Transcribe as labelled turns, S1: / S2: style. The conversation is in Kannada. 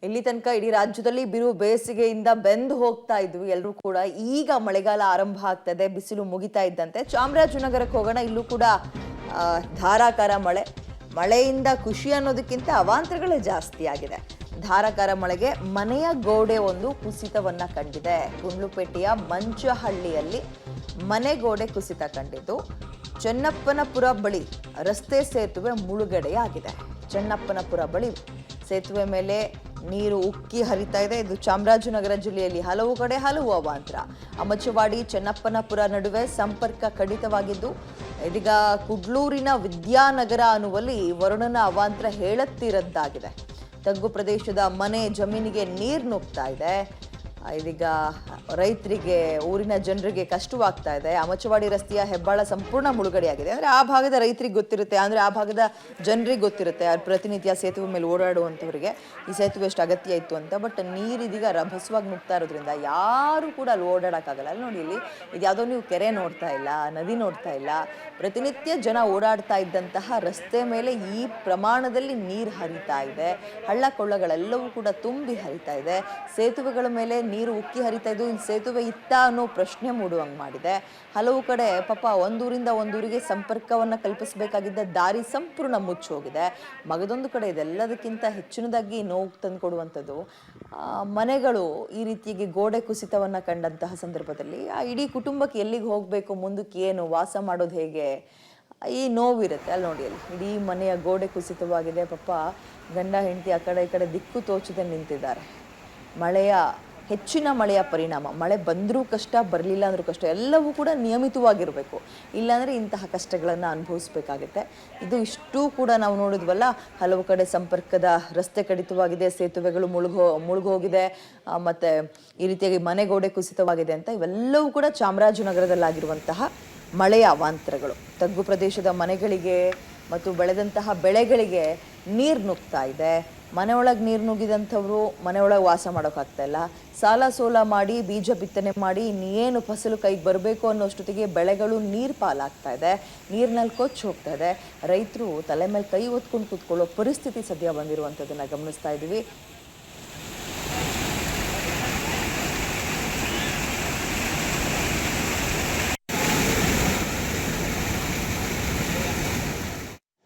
S1: ಇಲ್ಲಿ ತನಕ ಇಡೀ ರಾಜ್ಯದಲ್ಲಿ ಬಿರು ಬೇಸಿಗೆಯಿಂದ ಬೆಂದು ಹೋಗ್ತಾ ಇದ್ವಿ ಎಲ್ಲರೂ ಕೂಡ. ಈಗ ಮಳೆಗಾಲ ಆರಂಭ ಆಗ್ತಾ ಇದೆ, ಬಿಸಿಲು ಮುಗಿತಾ ಇದ್ದಂತೆ ಚಾಮರಾಜನಗರಕ್ಕೆ ಹೋಗೋಣ. ಇಲ್ಲೂ ಕೂಡ ಧಾರಾಕಾರ ಮಳೆಯಿಂದ ಖುಷಿ ಅನ್ನೋದಕ್ಕಿಂತ ಅವಾಂತರಗಳೇ ಜಾಸ್ತಿ ಆಗಿದೆ. ಧಾರಾಕಾರ ಮಳೆಗೆ ಮನೆಯ ಗೋಡೆ ಒಂದು ಕುಸಿತವನ್ನ ಕಂಡಿದೆ. ಗುಂಡ್ಲುಪೇಟೆಯ ಮಂಚಹಳ್ಳಿಯಲ್ಲಿ ಮನೆ ಗೋಡೆ ಕುಸಿತ ಕಂಡಿದ್ದು ಚನ್ನಪ್ಪನಪುರ ಬಳಿ ರಸ್ತೆ ಸೇತುವೆ ಮುಳುಗಡೆಯಾಗಿದೆ. ಚನ್ನಪ್ಪನಪುರ ಬಳಿ ಸೇತುವೆ ಮೇಲೆ ನೀರು ಉಕ್ಕಿ ಹರಿತಾ ಇದೆ. ಇದು ಚಾಮರಾಜನಗರ ಜಿಲ್ಲೆಯಲ್ಲಿ ಹಲವು ಕಡೆ ಹಲವು ಅವಾಂತರ. ಅಮಚವಾಡಿ ಚನ್ನಪ್ಪನಪುರ ನಡುವೆ ಸಂಪರ್ಕ ಕಡಿತವಾಗಿದ್ದು ಇದೀಗ ಕುಡ್ಲೂರಿನ ವಿದ್ಯಾನಗರ ಅನ್ನುವಲ್ಲಿ ವರುಣನ ಅವಾಂತರ ಹೇಳತ್ತಿರದ್ದಾಗಿದೆ. ತಗ್ಗು ಪ್ರದೇಶದ ಮನೆ ಜಮೀನಿಗೆ ನೀರು ನುಗ್ತಾ ಇದೆ. ಇದೀಗ ರೈತರಿಗೆ, ಊರಿನ ಜನರಿಗೆ ಕಷ್ಟವಾಗ್ತಾ ಇದೆ. ಅಮಚವಾಡಿ ರಸ್ತೆಯ ಹೆಬ್ಬಾಳ ಸಂಪೂರ್ಣ ಮುಳುಗಡೆಯಾಗಿದೆ. ಅಂದರೆ ಆ ಭಾಗದ ರೈತರಿಗೆ ಗೊತ್ತಿರುತ್ತೆ, ಅಂದರೆ ಆ ಭಾಗದ ಜನರಿಗೆ ಗೊತ್ತಿರುತ್ತೆ, ಪ್ರತಿನಿತ್ಯ ಸೇತುವೆ ಮೇಲೆ ಓಡಾಡುವಂಥವ್ರಿಗೆ ಈ ಸೇತುವೆ ಎಷ್ಟು ಅಗತ್ಯ ಇತ್ತು ಅಂತ. ಬಟ್ ನೀರು ಇದೀಗ ರಭಸವಾಗಿ ನುಗ್ತಾ ಇರೋದ್ರಿಂದ ಯಾರು ಕೂಡ ಅಲ್ಲಿ ಓಡಾಡೋಕ್ಕಾಗಲ್ಲ. ಅಲ್ಲಿ ನೋಡಿ, ಇಲ್ಲಿ ಇದು ಯಾವುದೋ ನೀವು ಕೆರೆ ನೋಡ್ತಾ ಇಲ್ಲ, ನದಿ ನೋಡ್ತಾ ಇಲ್ಲ, ಪ್ರತಿನಿತ್ಯ ಜನ ಓಡಾಡ್ತಾ ಇದ್ದಂತಹ ರಸ್ತೆ ಮೇಲೆ ಈ ಪ್ರಮಾಣದಲ್ಲಿ ನೀರು ಹರಿತಾ ಇದೆ. ಹಳ್ಳ ಕೊಳ್ಳಗಳೆಲ್ಲವೂ ಕೂಡ ತುಂಬಿ ಹರಿತಾ ಇದೆ. ಸೇತುವೆಗಳ ಮೇಲೆ ನೀರು ಉಕ್ಕಿ ಹರಿತಾ ಇದ್ದು ಇಲ್ಲಿ ಸೇತುವೆ ಇತ್ತ ಅನ್ನೋ ಪ್ರಶ್ನೆ ಮೂಡುವಂಗೆ ಮಾಡಿದೆ. ಹಲವು ಕಡೆ ಪಾಪ ಒಂದೂರಿಂದ ಒಂದೂರಿಗೆ ಸಂಪರ್ಕವನ್ನು ಕಲ್ಪಿಸಬೇಕಾಗಿದ್ದ ದಾರಿ ಸಂಪೂರ್ಣ ಮುಚ್ಚೋಗಿದೆ. ಮಗದೊಂದು ಕಡೆ ಇದೆಲ್ಲದಕ್ಕಿಂತ ಹೆಚ್ಚಿನದಾಗಿ ನೋವು ತಂದುಕೊಡುವಂಥದ್ದು ಮನೆಗಳು ಈ ರೀತಿಯಾಗಿ ಗೋಡೆ ಕುಸಿತವನ್ನು ಕಂಡಂತಹ ಸಂದರ್ಭದಲ್ಲಿ ಆ ಇಡೀ ಕುಟುಂಬಕ್ಕೆ ಎಲ್ಲಿಗೆ ಹೋಗಬೇಕು, ಮುಂದಕ್ಕೆ ಏನು, ವಾಸ ಮಾಡೋದು ಹೇಗೆ, ಈ ನೋವಿರುತ್ತೆ. ಅಲ್ಲಿ ನೋಡಿ, ಅಲ್ಲಿ ಇಡೀ ಮನೆಯ ಗೋಡೆ ಕುಸಿತವಾಗಿದೆ. ಪಾಪ ಗಂಡ ಹೆಂಡತಿ ಆ ಕಡೆ ಈ ಕಡೆ ದಿಕ್ಕು ತೋಚದೆ ನಿಂತಿದ್ದಾರೆ. ಹೆಚ್ಚಿನ ಮಳೆಯ ಪರಿಣಾಮ, ಮಳೆ ಬಂದರೂ ಕಷ್ಟ, ಬರಲಿಲ್ಲ ಅಂದರೂ ಕಷ್ಟ, ಎಲ್ಲವೂ ಕೂಡ ನಿಯಮಿತವಾಗಿರಬೇಕು. ಇಲ್ಲಾಂದರೆ ಇಂತಹ ಕಷ್ಟಗಳನ್ನು ಅನುಭವಿಸ್ಬೇಕಾಗುತ್ತೆ. ಇದು ಇಷ್ಟೂ ಕೂಡ ನಾವು ನೋಡಿದ್ವಲ್ಲ, ಹಲವು ಕಡೆ ಸಂಪರ್ಕದ ರಸ್ತೆ ಕಡಿತವಾಗಿದೆ, ಸೇತುವೆಗಳು ಮುಳುಗೋಗಿದೆ, ಮತ್ತು ಈ ರೀತಿಯಾಗಿ ಮನೆಗೋಡೆ ಕುಸಿತವಾಗಿದೆ ಅಂತ. ಇವೆಲ್ಲವೂ ಕೂಡ ಚಾಮರಾಜನಗರದಲ್ಲಾಗಿರುವಂತಹ ಮಳೆಯ ಅವಾಂತರಗಳು. ತಗ್ಗು ಪ್ರದೇಶದ ಮನೆಗಳಿಗೆ ಮತ್ತು ಬೆಳೆದಂತಹ ಬೆಳೆಗಳಿಗೆ ನೀರು ನುಗ್ತಾ ಇದೆ. ಮನೆಯೊಳಗೆ ನೀರು ನುಗ್ಗಿದಂಥವ್ರು ಮನೆಯೊಳಗೆ ವಾಸ ಮಾಡೋಕ್ಕಾಗ್ತಾ ಇಲ್ಲ. ಸಾಲ ಸೋಲ ಮಾಡಿ ಬೀಜ ಬಿತ್ತನೆ ಮಾಡಿ ಇನ್ನೇನು ಫಸಲು ಕೈಗೆ ಬರಬೇಕು ಅನ್ನೋಷ್ಟೊತ್ತಿಗೆ ಬೆಳೆಗಳು ನೀರು ಪಾಲಾಗ್ತಾ ಇದೆ, ನೀರಿನಲ್ಲಿ ಕೊಚ್ಚಿ ಹೋಗ್ತಾ ಇದೆ. ರೈತರು ತಲೆ ಮೇಲೆ ಕೈ ಹೊತ್ಕೊಂಡು ಕೂತ್ಕೊಳ್ಳೋ ಪರಿಸ್ಥಿತಿ ಸದ್ಯ ಬಂದಿರುವಂಥದ್ದನ್ನು ಗಮನಿಸ್ತಾ ಇದ್ದೀವಿ.